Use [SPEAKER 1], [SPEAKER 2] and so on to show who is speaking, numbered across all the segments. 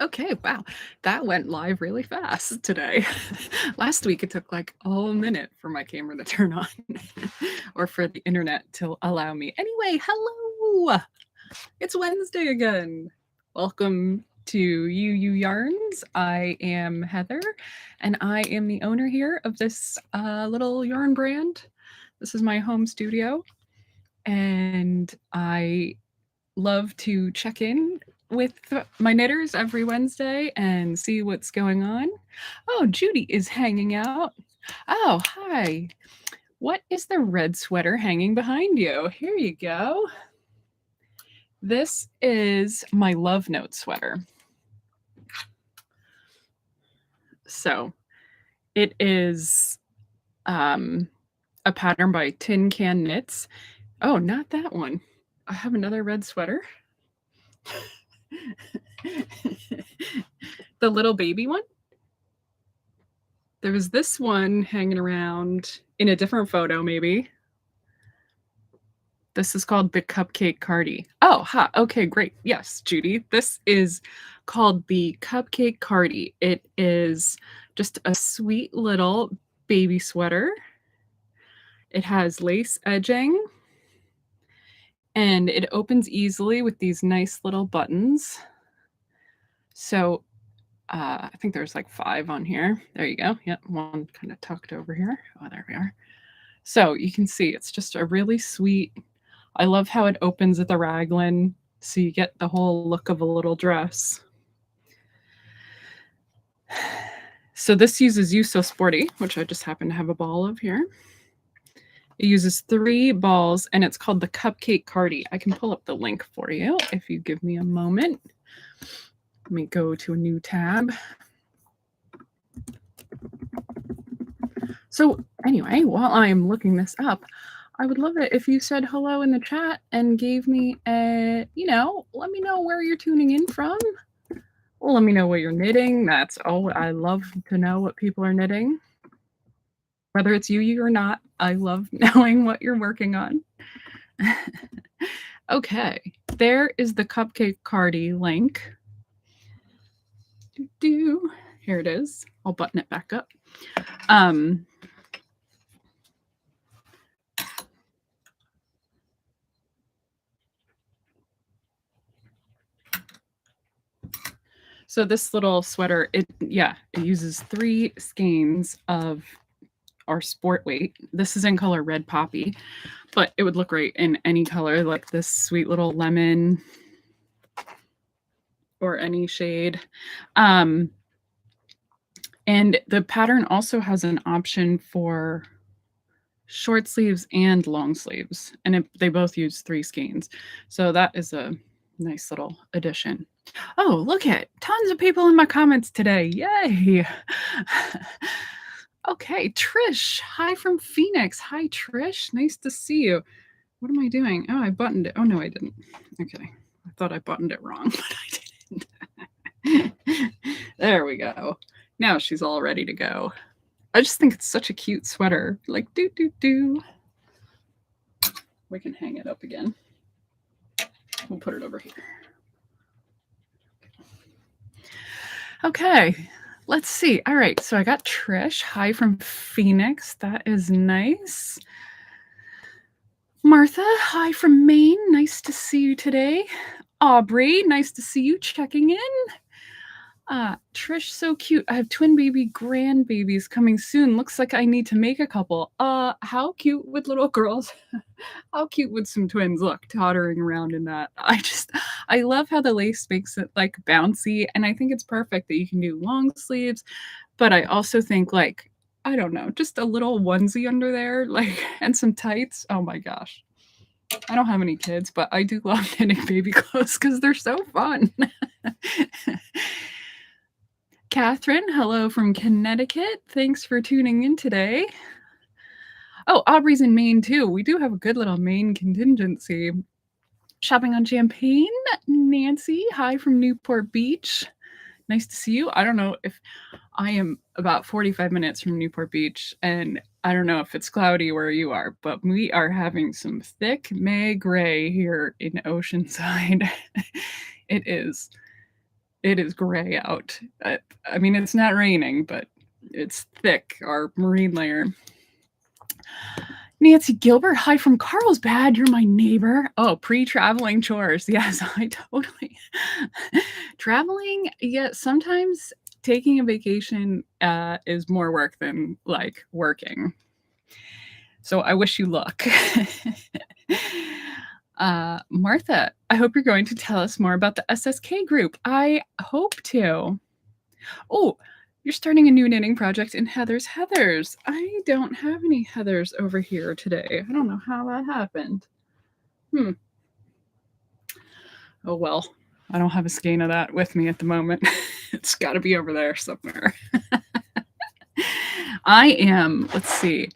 [SPEAKER 1] Okay, wow. That went live really fast today. Last week, it took like a whole minute for my camera to turn on or for the internet to allow me. Anyway, hello. It's Wednesday again. Welcome to You Yarns. I am Heather, and I am the owner here of this little yarn brand. This is my home studio, and I love to check in with my knitters every Wednesday and see what's going on. Oh, Judy is hanging out. Oh, hi. What is the red sweater hanging behind you? Here you go. This is my Love Note sweater. So it is a pattern by Tin Can Knits. Oh, not that one. I have another red sweater. The little baby one. There was this one hanging around in a different photo, maybe. This is called the Cupcake Cardi. Oh, ha. Okay, great. Yes, Judy. This is called the Cupcake Cardi. It is just a sweet little baby sweater. It has lace edging, and it opens easily with these nice little buttons. So I think there's like 5 on here. There you go. Yep, one kind of tucked over here. Oh, there we are. So you can see it's just a really sweet. I love how it opens at the raglan, so you get the whole look of a little dress. So this uses You So Sporty, which I just happen to have a ball of here. It uses 3 balls, and it's called the Cupcake Cardi. I can pull up the link for you if you give me a moment. Let me go to a new tab. So anyway, while I'm looking this up, I would love it if you said hello in the chat and gave me a, let me know where you're tuning in from. Well, let me know what you're knitting. That's I love to know what people are knitting. Whether it's you or not, I love knowing what you're working on. Okay, there is the Cupcake Cardi link. Here it is. I'll button it back up. So this little sweater, it uses 3 skeins of our sport weight. This is in color Red Poppy, but it would look great in any color, like this sweet little lemon or any shade. And the pattern also has an option for short sleeves and long sleeves, and they both use 3 skeins. So that is a nice little addition. Oh, look at tons of people in my comments today. Yay. Okay, Trish. Hi from Phoenix. Hi, Trish. Nice to see you. What am I doing? Oh, I buttoned it. Oh, no, I didn't. Okay. I thought I buttoned it wrong, but I didn't. There we go. Now she's all ready to go. I just think it's such a cute sweater. Like, do. We can hang it up again. We'll put it over here. Okay, let's see. All right, so I got Trish. Hi from Phoenix. That is nice. Martha, hi from Maine. Nice to see you today. Aubrey, nice to see you checking in. Trish, so cute. I have twin baby grandbabies coming soon. Looks like I need to make a couple. How cute would little girls? How cute would some twins look tottering around in that? I love how the lace makes it like bouncy, and I think it's perfect that you can do long sleeves, but I also think like, I don't know, just a little onesie under there, like, and some tights. Oh my gosh. I don't have any kids, but I do love knitting baby clothes because they're so fun. Catherine, hello from Connecticut. Thanks for tuning in today. Oh, Aubrey's in Maine too. We do have a good little Maine contingency. Shopping on Champagne. Nancy, hi from Newport Beach. Nice to see you. I don't know if I am about 45 minutes from Newport Beach, and I don't know if it's cloudy where you are, but we are having some thick May gray here in Oceanside. It is It is gray out. I mean, it's not raining, but it's thick, our marine layer. Nancy Gilbert, hi from Carlsbad. You're my neighbor. Oh, pre-traveling chores. Yes, I totally. Traveling, yeah, sometimes taking a vacation is more work than like working. So I wish you luck. Martha, I hope you're going to tell us more about the SSK group. I hope to. Oh, you're starting a new knitting project in Heather's Heathers. I don't have any Heathers over here today. I don't know how that happened. Oh well, I don't have a skein of that with me at the moment. It's got to be over there somewhere. Let's see,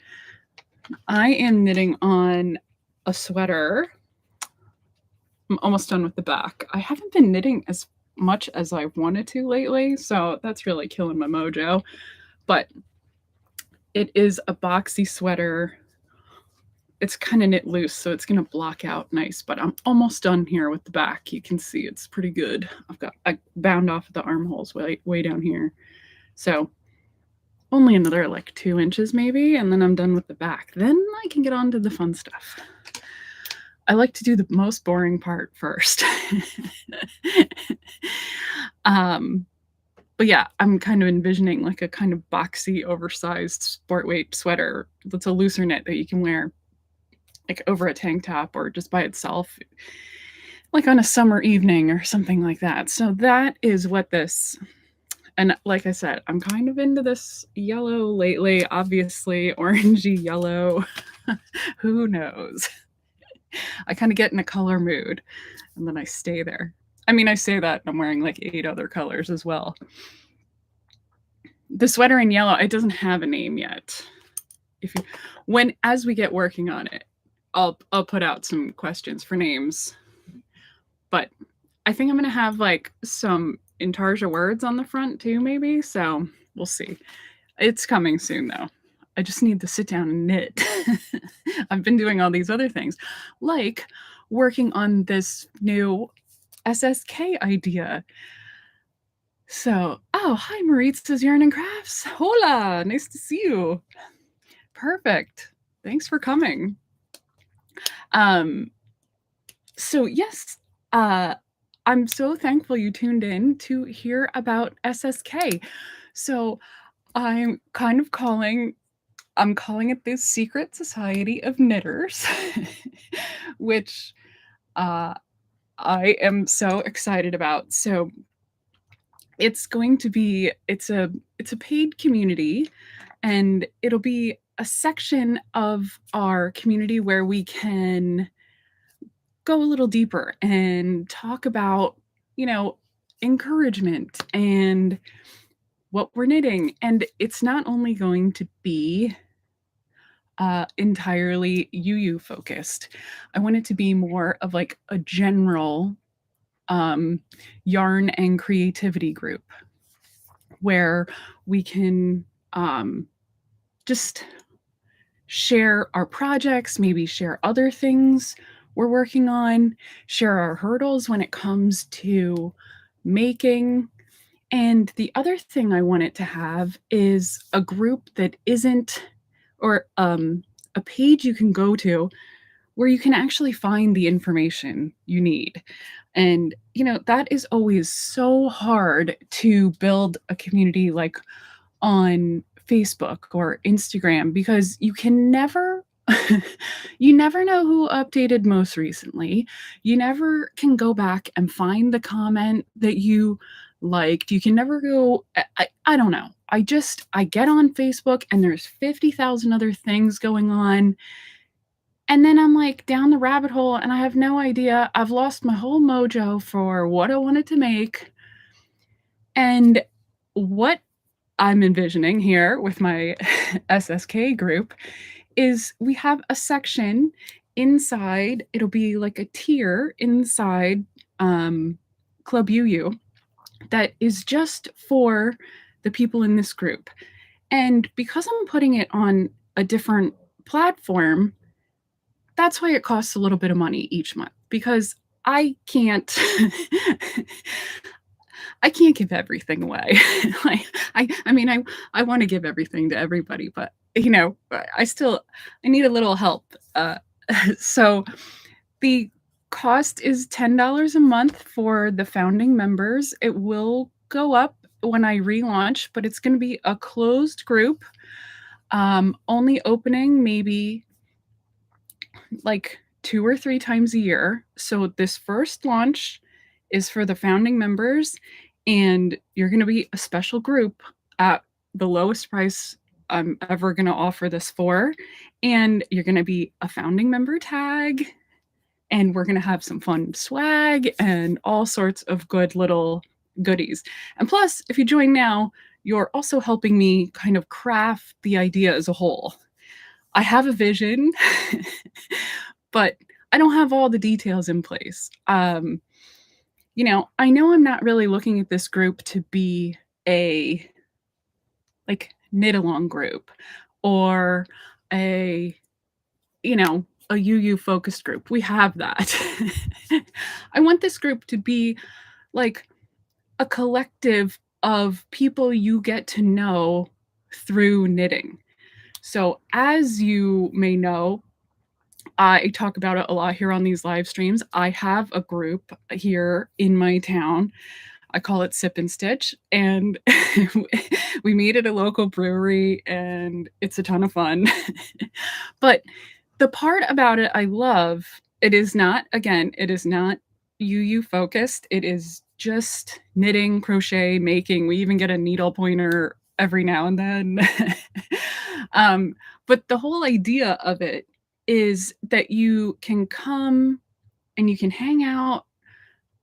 [SPEAKER 1] I am knitting on a sweater. I'm almost done with the back. I haven't been knitting as much as I wanted to lately, so that's really killing my mojo. But it is a boxy sweater. It's kind of knit loose, so it's going to block out nice, but I'm almost done here with the back. You can see it's pretty good. I bound off the armholes way down here. So only another like 2 inches maybe, and then I'm done with the back. Then I can get on to the fun stuff. I like to do the most boring part first. But yeah, I'm kind of envisioning like a kind of boxy, oversized sport weight sweater that's a looser knit that you can wear like over a tank top or just by itself, like on a summer evening or something like that. So that is what this, and like I said, I'm kind of into this yellow lately, obviously orangey yellow. Who knows? I kind of get in a color mood and then I stay there. I mean, I say that I'm wearing like 8 other colors as well. The sweater in yellow, it doesn't have a name yet. As we get working on it, I'll put out some questions for names. But I think I'm gonna have like some Intarsia words on the front too, maybe. So we'll see. It's coming soon though. I just need to sit down and knit. I've been doing all these other things, like working on this new SSK idea. So, oh, hi, Maritza's Yarn and Crafts. Hola, nice to see you. Perfect. Thanks for coming. So yes, I'm so thankful you tuned in to hear about SSK. So I'm calling it the Secret Society of Knitters, which I am so excited about. So it's a paid community, and it'll be a section of our community where we can go a little deeper and talk about, encouragement and what we're knitting. And it's not only going to be entirely UU focused. I want it to be more of like a general yarn and creativity group where we can just share our projects, maybe share other things we're working on, share our hurdles when it comes to making. And the other thing I want it to have is a group that isn't, or a page you can go to where you can actually find the information you need. And, that is always so hard to build a community like on Facebook or Instagram, because you can never you never know who updated most recently. You never can go back and find the comment that you liked. You can never go, I don't know. I get on Facebook and there's 50,000 other things going on. And then I'm like down the rabbit hole and I have no idea. I've lost my whole mojo for what I wanted to make. And what I'm envisioning here with my SSK group is we have a section inside, it'll be like a tier inside Club UU that is just for the people in this group. And because I'm putting it on a different platform, that's why it costs a little bit of money each month, because I can't I can't give everything away. Like, I mean, I wanna give everything to everybody, but, I need a little help. So the cost is $10 a month for the founding members. It will go up when I relaunch, but it's gonna be a closed group, only opening maybe like 2 or 3 times a year. So this first launch is for the founding members, and you're gonna be a special group at the lowest price I'm ever gonna offer this for, and you're gonna be a founding member tag, and we're gonna have some fun swag and all sorts of good little goodies. And plus, if you join now, you're also helping me kind of craft the idea as a whole. I have a vision, but I don't have all the details in place. I know I'm not really looking at this group to be a like knit along group or a a UU focused group. We have that. I want this group to be like a collective of people you get to know through knitting. So, as you may know, I talk about it a lot here on these live streams. I have a group here in my town. I call it Sip and Stitch, and we meet at a local brewery, and it's a ton of fun. But the part about it I love, it is not, again, it is not UU focused. It is just knitting, crochet, making. We even get a needle pointer every now and then. um, but the whole idea of it is that you can come and you can hang out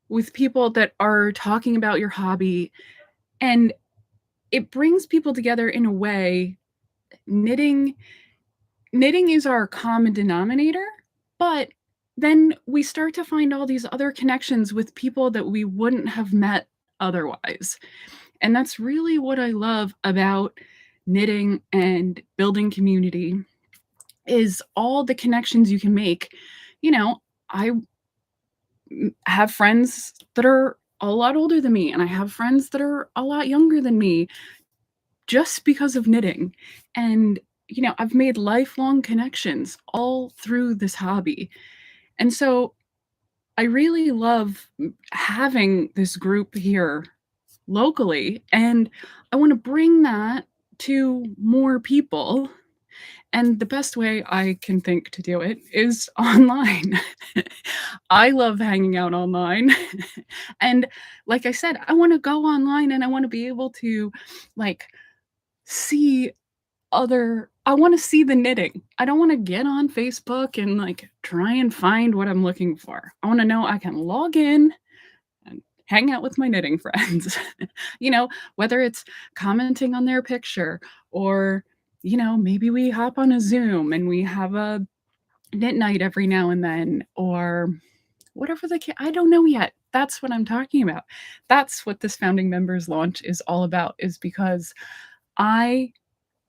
[SPEAKER 1] with people that are talking about your hobby, and it brings people together in a way. Knitting knitting is our common denominator, but then we start to find all these other connections with people that we wouldn't have met otherwise. And that's really what I love about knitting and building community is all the connections you can make. I have friends that are a lot older than me, and I have friends that are a lot younger than me just because of knitting. And, I've made lifelong connections all through this hobby. And so I really love having this group here locally, and I want to bring that to more people. And the best way I can think to do it is online. I love hanging out online. And like I said, I want to go online and I want to be able to like see I wanna see the knitting. I don't wanna get on Facebook and, like, try and find what I'm looking for. I wanna know I can log in and hang out with my knitting friends. You know, whether it's commenting on their picture or, maybe we hop on a Zoom and we have a knit night every now and then, or whatever I don't know yet. That's what I'm talking about. That's what this founding members launch is all about, is because I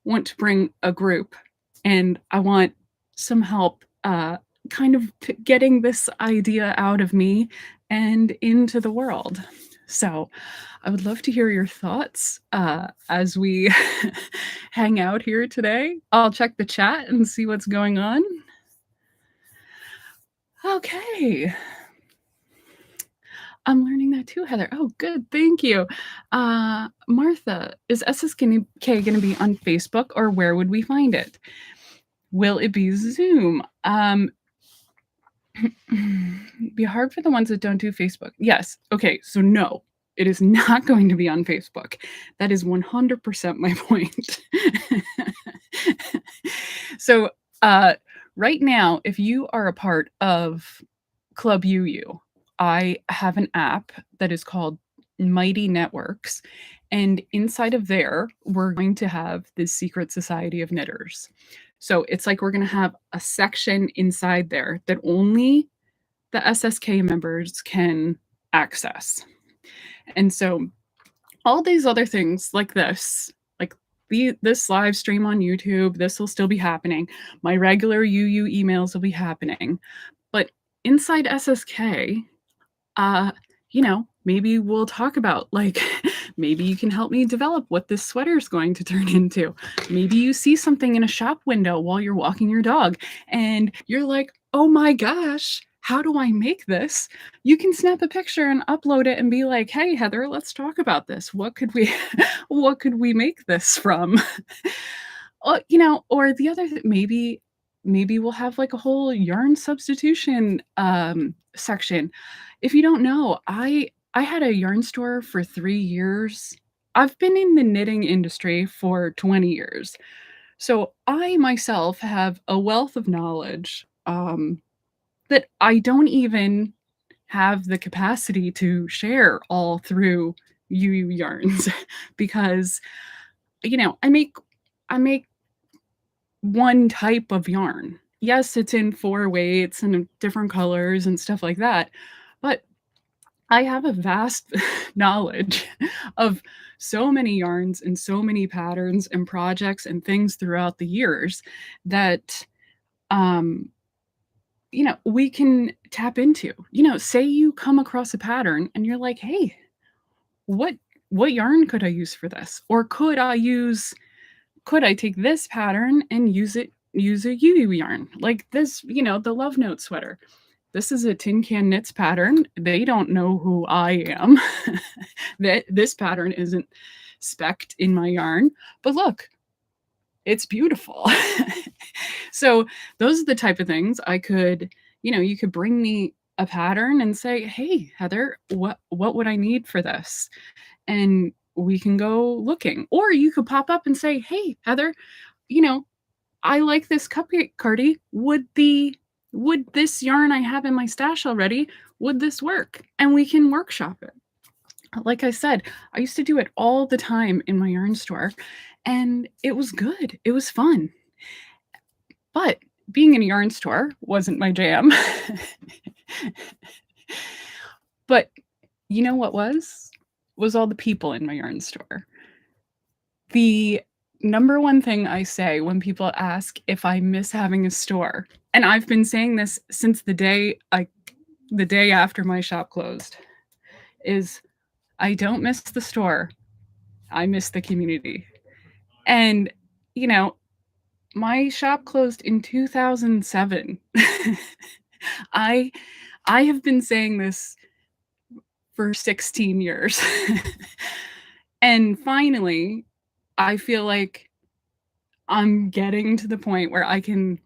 [SPEAKER 1] want to bring a group and I want some help kind of getting this idea out of me and into the world. So I would love to hear your thoughts as we hang out here today. I'll check the chat and see what's going on. Okay. I'm learning that too, Heather. Oh, good. Thank you. Martha, is SSK going to be on Facebook, or where would we find it? Will it be Zoom? Be hard for the ones that don't do Facebook. Yes. Okay. So no, it is not going to be on Facebook. That is 100% my point. So right now, if you are a part of Club UU, I have an app that is called Mighty Networks. And inside of there, we're going to have this secret society of knitters. So it's like we're going to have a section inside there that only the SSK members can access. And so all these other things like this, like this live stream on YouTube, this will still be happening. My regular UU emails will be happening. But inside SSK, maybe we'll talk about, like, maybe you can help me develop what this sweater is going to turn into. Maybe you see something in a shop window while you're walking your dog, and you're like, "Oh my gosh, how do I make this?" You can snap a picture and upload it and be like, "Hey, Heather, let's talk about this. What could we what could we make this from?" Or the other maybe we'll have, like, a whole yarn substitution, section. If you don't know, I had a yarn store for 3 years. I've been in the knitting industry for 20 years. So, I myself have a wealth of knowledge, that I don't even have the capacity to share all through UU Yarns because, I make one type of yarn. Yes, it's in 4 weights and different colors and stuff like that, but I have a vast knowledge of so many yarns and so many patterns and projects and things throughout the years that, um, we can tap into. Say you come across a pattern and you're like, "Hey, what what yarn could I use for this?" Or could I take this pattern and use a UU yarn? Like this, the Love Note sweater. This is a Tin Can Knits pattern. They don't know who I am. That this pattern isn't specced in my yarn, but look, it's beautiful. So those are the type of things you could bring me a pattern and say, "Hey, Heather, what would I need for this?" And we can go looking. Or you could pop up and say, "Hey, Heather, you know, I like this cupcake cardi. Would this yarn I have in my stash already, would this work?" And we can workshop it. Like I said, I used to do it all the time in my yarn store, and it was good. It was fun. But being in a yarn store wasn't my jam. But you know what was? Was all the people in my yarn store. The number one thing I say when people ask if I miss having a store, and I've been saying this since the day after my shop closed, is I don't miss the store. I miss the community. And, you know, my shop closed in 2007. I I have been saying this for 16 years. And finally, I feel like I'm getting to the point where I can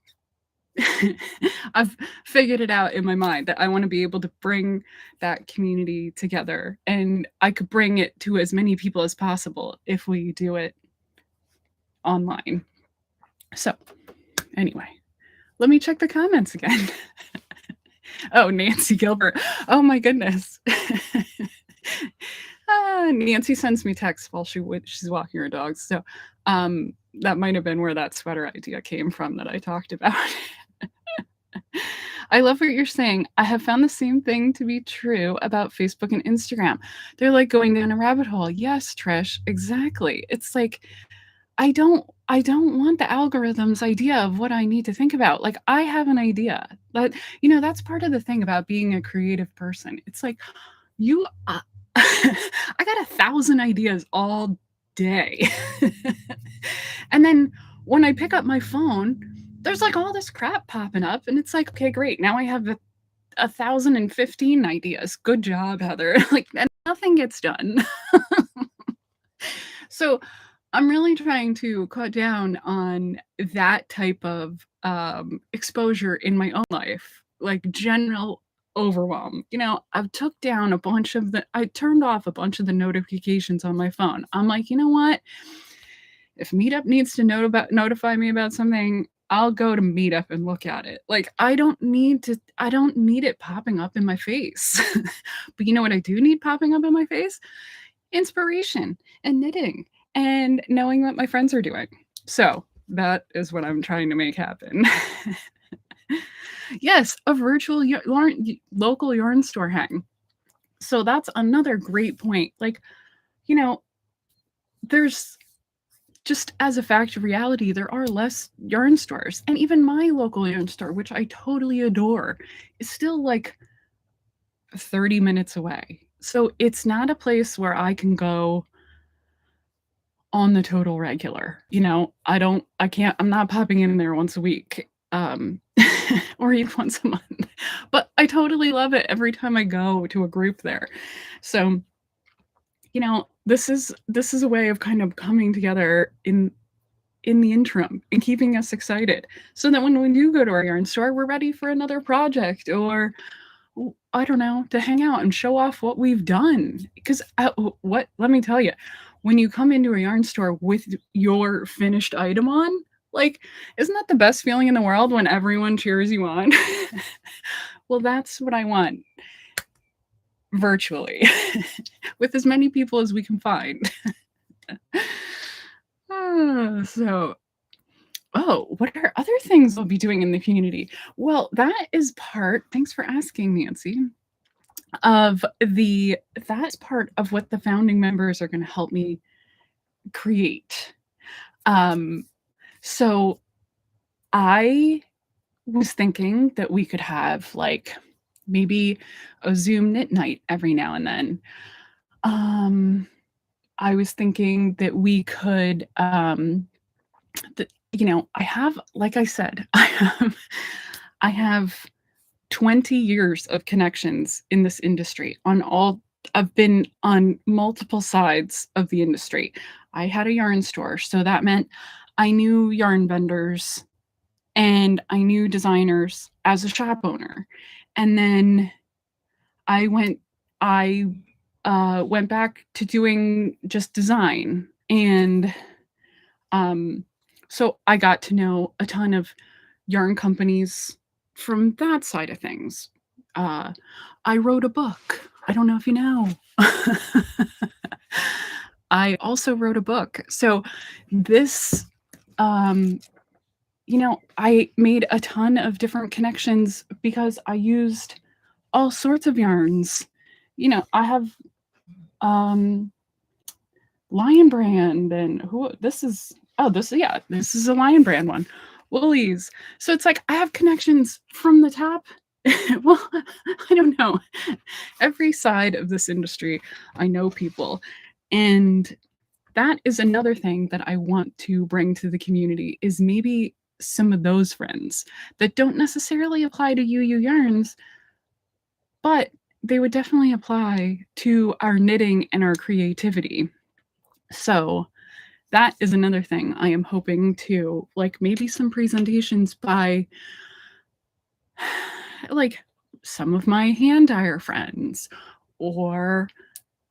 [SPEAKER 1] I've figured it out in my mind that I wanna be able to bring that community together, and I could bring it to as many people as possible if we do it online. So, anyway, let me check the comments again. Oh, Nancy Gilbert. Oh my goodness. Nancy sends me texts while she's walking her dogs, so, that might have been where that sweater idea came from that I talked about. I love what you're saying. I have found the same thing to be true about Facebook and Instagram. They're like going down a rabbit hole. Yes, Trish, exactly. It's like I don't want the algorithm's idea of what I need to think about. Like I have an idea. But that's part of the thing about being a creative person. It's like you I got 1,000 ideas all day. And then when I pick up my phone, there's like all this crap popping up and it's like, okay, great. Now I have 1,015 ideas. Good job, Heather. Like and nothing gets done. So I'm really trying to cut down on that type of exposure in my own life, like general overwhelm. I turned off a bunch of the notifications on my phone. I'm like, you know what? If Meetup needs to notify me about something, I'll go to Meetup and look at it. Like I don't need it popping up in my face. But you know what I do need popping up in my face? Inspiration and knitting and knowing what my friends are doing. So that is what I'm trying to make happen. Yes, a virtual local yarn store hang. So that's another great point. Like, there's just as a fact of reality, there are less yarn stores. And even my local yarn store, which I totally adore, is still like 30 minutes away. So it's not a place where I can go on the total regular, you know? I'm not popping in there once a week, or even once a month, but I totally love it every time I go to a group there. So, you know, this is a way of kind of coming together in the interim and keeping us excited so that when we do go to our yarn store, we're ready for another project or I don't know, to hang out and show off what we've done. Because what? Let me tell you, when you come into a yarn store with your finished item on, like, isn't that the best feeling in the world when everyone cheers you on? Well, that's what I want virtually with as many people as we can find. So, oh, what are other things we'll be doing in the community? Well, that is part, thanks for asking, Nancy, of the that's part of what the founding members are going to help me create. Um, so I was thinking that we could have like maybe a Zoom knit night every now and then. I was thinking that we could, you know, I have, like I said, I have 20 years of connections in this industry on all I've been on multiple sides of the industry. I had a yarn store, so that meant I knew yarn vendors and I knew designers as a shop owner. And then I went I went back to doing just design and so I got to know a ton of yarn companies from that side of things. Uh, I wrote a book. I don't know if you know. I also wrote a book. So this, you know, I made a ton of different connections because I used all sorts of yarns. You know, I have Lion Brand and who this is this is a Lion Brand one. Woolies. So it's like I have connections from the top. Well, I don't know. Every side of this industry, I know people. And that is another thing that I want to bring to the community is maybe some of those friends that don't necessarily apply to UU Yarns, but they would definitely apply to our knitting and our creativity. So that is another thing I am hoping to, like, maybe some presentations by like some of my hand dyer friends or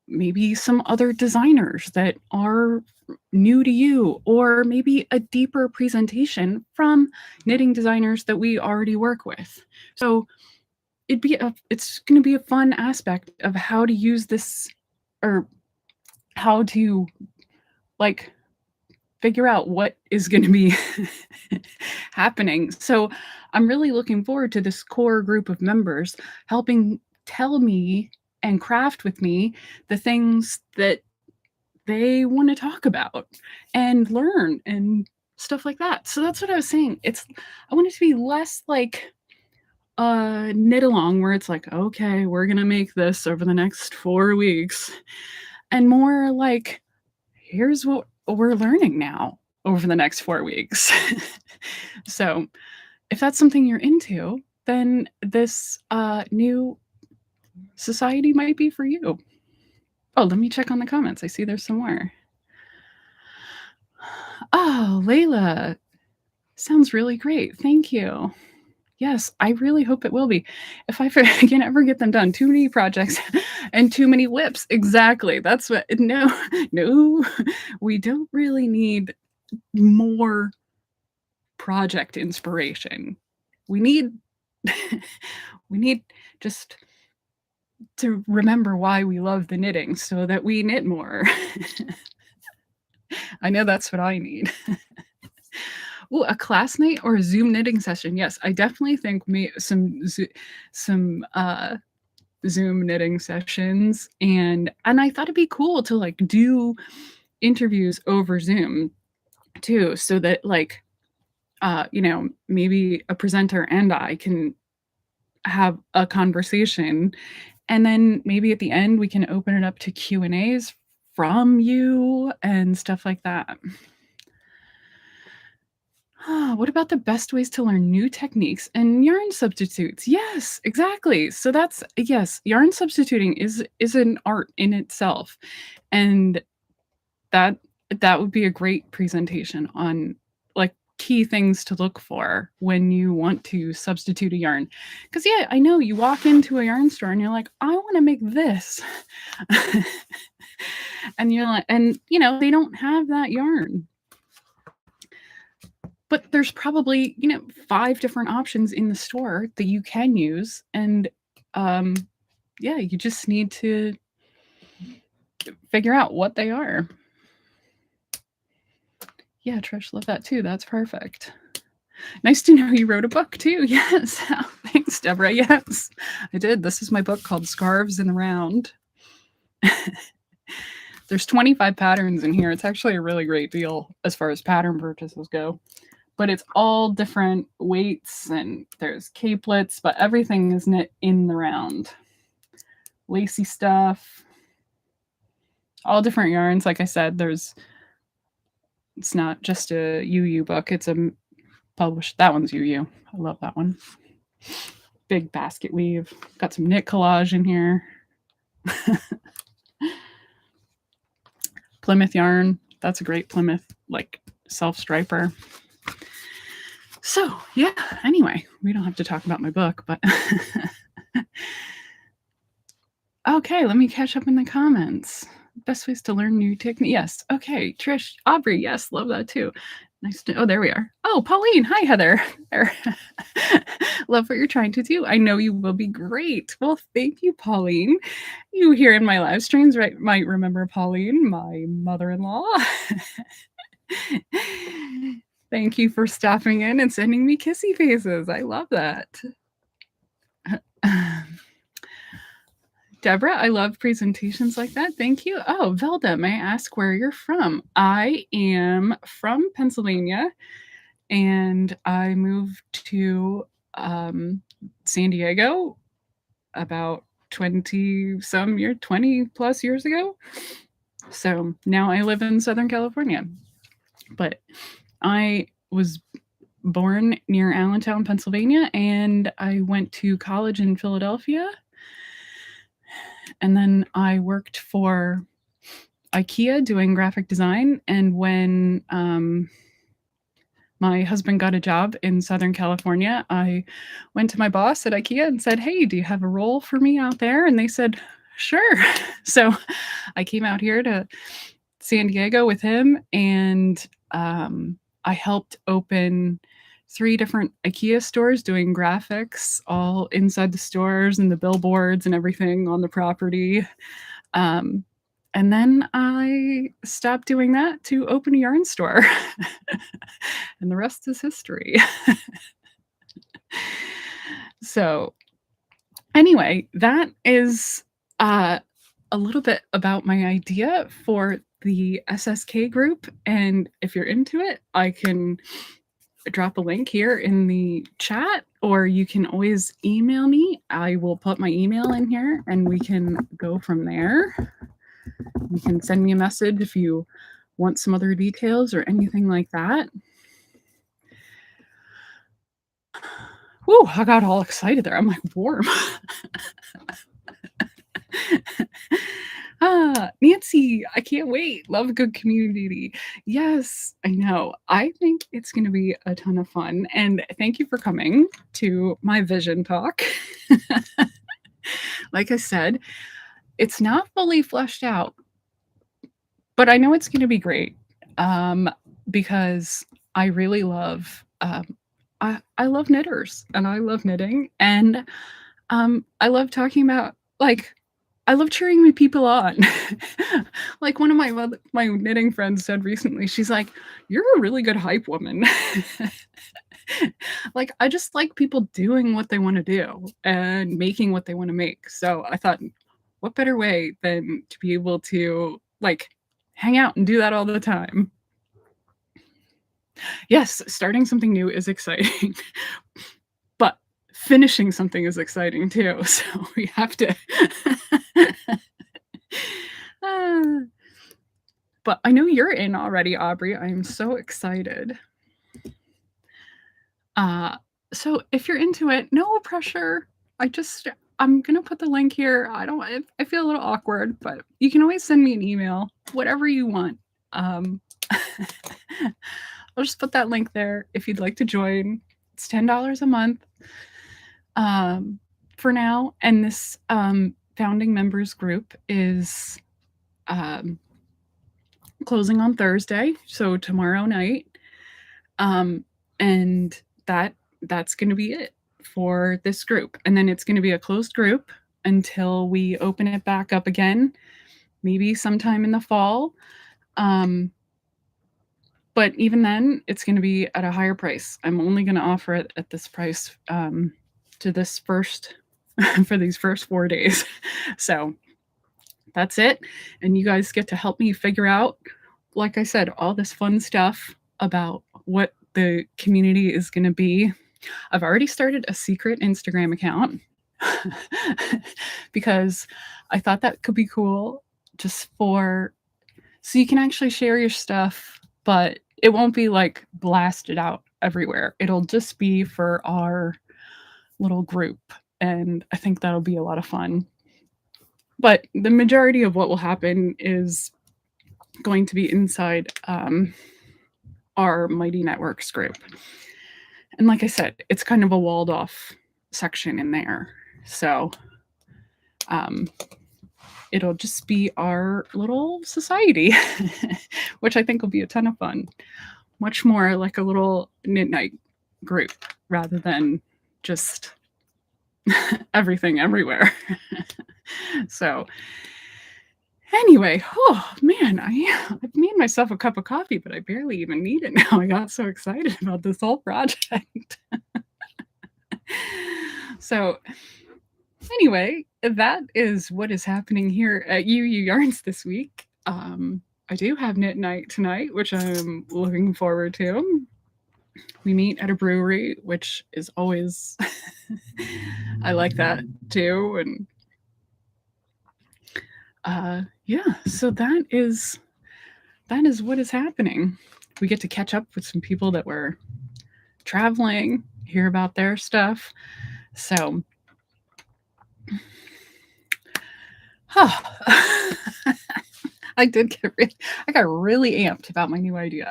[SPEAKER 1] maybe some other designers that are new to you or maybe a deeper presentation from knitting designers that we already work with. So it's going to be a fun aspect of how to use this or how to like figure out what is going to be happening. So I'm really looking forward to this core group of members helping tell me and craft with me the things that they want to talk about and learn and stuff like that. So that's what I was saying. I want it to be less like a knit along where it's like, okay, we're going to make this over the next 4 weeks, and more like, here's what we're learning now over the next 4 weeks. So if that's something you're into, then this new society might be for you. Oh, let me check on the comments. I see there's some more. Oh, Layla, sounds really great. Thank you. Yes, I really hope it will be. If I can ever get them done, too many projects and too many whips. Exactly. That's what, no, we don't really need more project inspiration. We need, we need just to remember why we love the knitting so that we knit more. I know that's what I need. Ooh, a class night or a Zoom knitting session. Yes, I definitely think some Zoom knitting sessions, and I thought it'd be cool to like do interviews over Zoom too, so that like you know, maybe a presenter and I can have a conversation, and then maybe at the end we can open it up to Q&As from you and stuff like that. What about the best ways to learn new techniques and yarn substitutes? Yes, exactly. So that's yes, yarn substituting is an art in itself. And that that would be a great presentation on like key things to look for when you want to substitute a yarn. Cuz yeah, I know you walk into a yarn store and you're like, "I want to make this." And you're like and they don't have that yarn. But there's probably, 5 different options in the store that you can use, and, um, yeah, you just need to figure out what they are. Yeah, Trish, love that too, that's perfect. Nice to know you wrote a book too, yes. Oh, thanks, Deborah, yes. I did, this is my book called Scarves in the Round. There's 25 patterns in here, it's actually a really great deal as far as pattern purchases go. But it's all different weights and there's capelets, but everything is knit in the round. Lacy stuff, all different yarns. Like I said, it's not just a UU book, it's a published, that one's UU. I love that one. Big basket weave. Got some knit collage in here. Plymouth yarn, that's a great Plymouth, like self-striper. So, yeah, anyway, we don't have to talk about my book, but okay, let me catch up in the comments. Best ways to learn new technique. Yes, okay, Trish, Aubrey, yes, love that too. Nice to, oh, there we are. Oh, Pauline, hi, Heather. There. Love what you're trying to do. I know you will be great. Well, thank you, Pauline. You here in my live streams, right? Might remember Pauline, my mother-in-law. Thank you for stopping in and sending me kissy faces. I love that. Deborah, I love presentations like that. Thank you. Oh, Velda, may I ask where you're from? I am from Pennsylvania, and I moved to San Diego about 20 plus years ago. So now I live in Southern California. But I was born near Allentown, Pennsylvania, and I went to college in Philadelphia. And then I worked for IKEA doing graphic design. And when my husband got a job in Southern California, I went to my boss at IKEA and said, "Hey, do you have a role for me out there?" And they said, "Sure." So I came out here to San Diego with him, and I helped open 3 different IKEA stores doing graphics all inside the stores and the billboards and everything on the property. And then I stopped doing that to open a yarn store. And the rest is history. So anyway, that is a little bit about my idea for the SSK group. And if you're into it, I can drop a link here in the chat, or you can always email me. I will put my email in here and we can go from there. You can send me a message if you want some other details or anything like that. Whoa, I got all excited there. I'm like warm. Nancy, I can't wait. Love a good community. Yes, I know. I think it's going to be a ton of fun. And thank you for coming to my vision talk. Like I said, it's not fully fleshed out, but I know it's going to be great because I really love, I love knitters and I love knitting. And I love talking about, like, I love cheering my people on. Like one of my knitting friends said recently, she's like, "You're a really good hype woman." Like, I just like people doing what they want to do and making what they want to make. So I thought, what better way than to be able to like hang out and do that all the time? Yes, starting something new is exciting. But finishing something is exciting too. So we have to. Ah. But I know you're in already, Aubrey. I'm so excited. So if you're into it, no pressure. I'm gonna put the link here. I feel a little awkward, but you can always send me an email, whatever you want. I'll just put that link there if you'd like to join. It's $10 a month for now, and this founding members group is closing on Thursday, so tomorrow night, and that's going to be it for this group, and then it's going to be a closed group until we open it back up again, maybe sometime in the fall. But even then, it's going to be at a higher price. I'm only going to offer it at this price to this first for these first 4 days. So that's it. And you guys get to help me figure out, like I said, all this fun stuff about what the community is going to be. I've already started a secret Instagram account because I thought that could be cool just so you can actually share your stuff, but it won't be like blasted out everywhere. It'll just be for our little group. And I think that'll be a lot of fun. But the majority of what will happen is going to be inside our Mighty Networks group. And like I said, it's kind of a walled off section in there. So it'll just be our little society, which I think will be a ton of fun. Much more like a little knit night group rather than just everything everywhere. So anyway, oh man, I've made myself a cup of coffee, but I barely even need it now. I got so excited about this whole project. So anyway, that is what is happening here at UU Yarns this week. I do have knit night tonight, which I'm looking forward to. We meet at a brewery, which is always I like that too. And yeah, so that is what is happening. We get to catch up with some people that were traveling, hear about their stuff. So I got really amped about my new idea.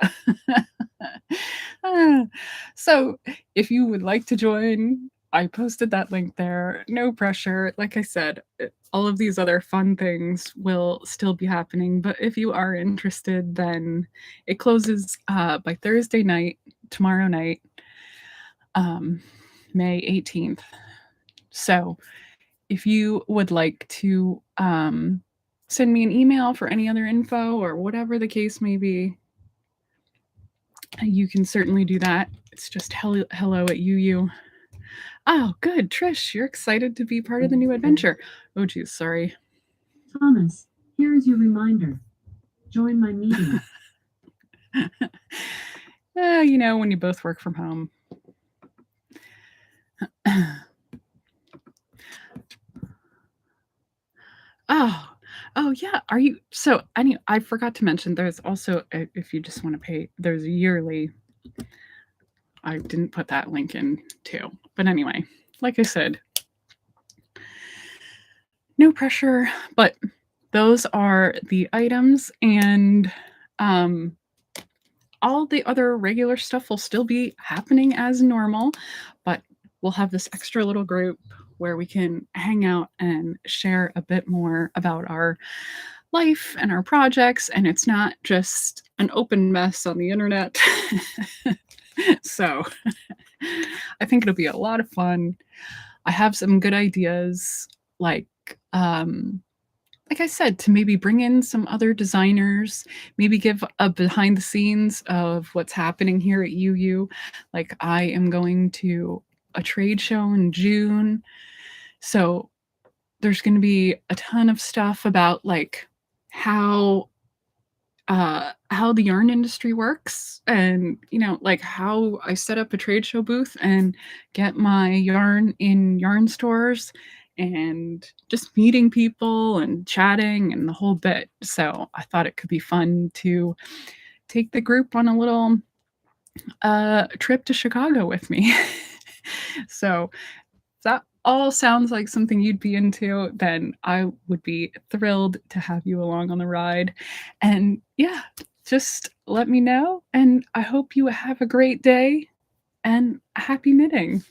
[SPEAKER 1] So if you would like to join, I posted that link there. No pressure. Like I said, all of these other fun things will still be happening. But if you are interested, then it closes by Thursday night, tomorrow night, May 18th. So if you would like to send me an email for any other info or whatever the case may be, you can certainly do that. It's just hello at UU. Oh, good. Trish, you're excited to be part of the new adventure. Oh, geez, sorry.
[SPEAKER 2] Thomas, here is your reminder. Join my meeting.
[SPEAKER 1] When you both work from home. Oh yeah. Are you so anyway, I forgot to mention there's also if you just want to pay, there's a yearly. I didn't put that link in too. But anyway, like I said, no pressure, but those are the items, and all the other regular stuff will still be happening as normal, but we'll have this extra little group where we can hang out and share a bit more about our life and our projects, and it's not just an open mess on the internet. So I think it'll be a lot of fun. I have some good ideas, like I said, to maybe bring in some other designers, maybe give a behind the scenes of what's happening here at UU. Like I am going to a trade show in June. So there's going to be a ton of stuff about like how how the yarn industry works and, like, how I set up a trade show booth and get my yarn in yarn stores and just meeting people and chatting and the whole bit. So I thought it could be fun to take the group on a little, trip to Chicago with me. So if that all sounds like something you'd be into, then I would be thrilled to have you along on the ride. And yeah, just let me know, and I hope you have a great day and happy knitting.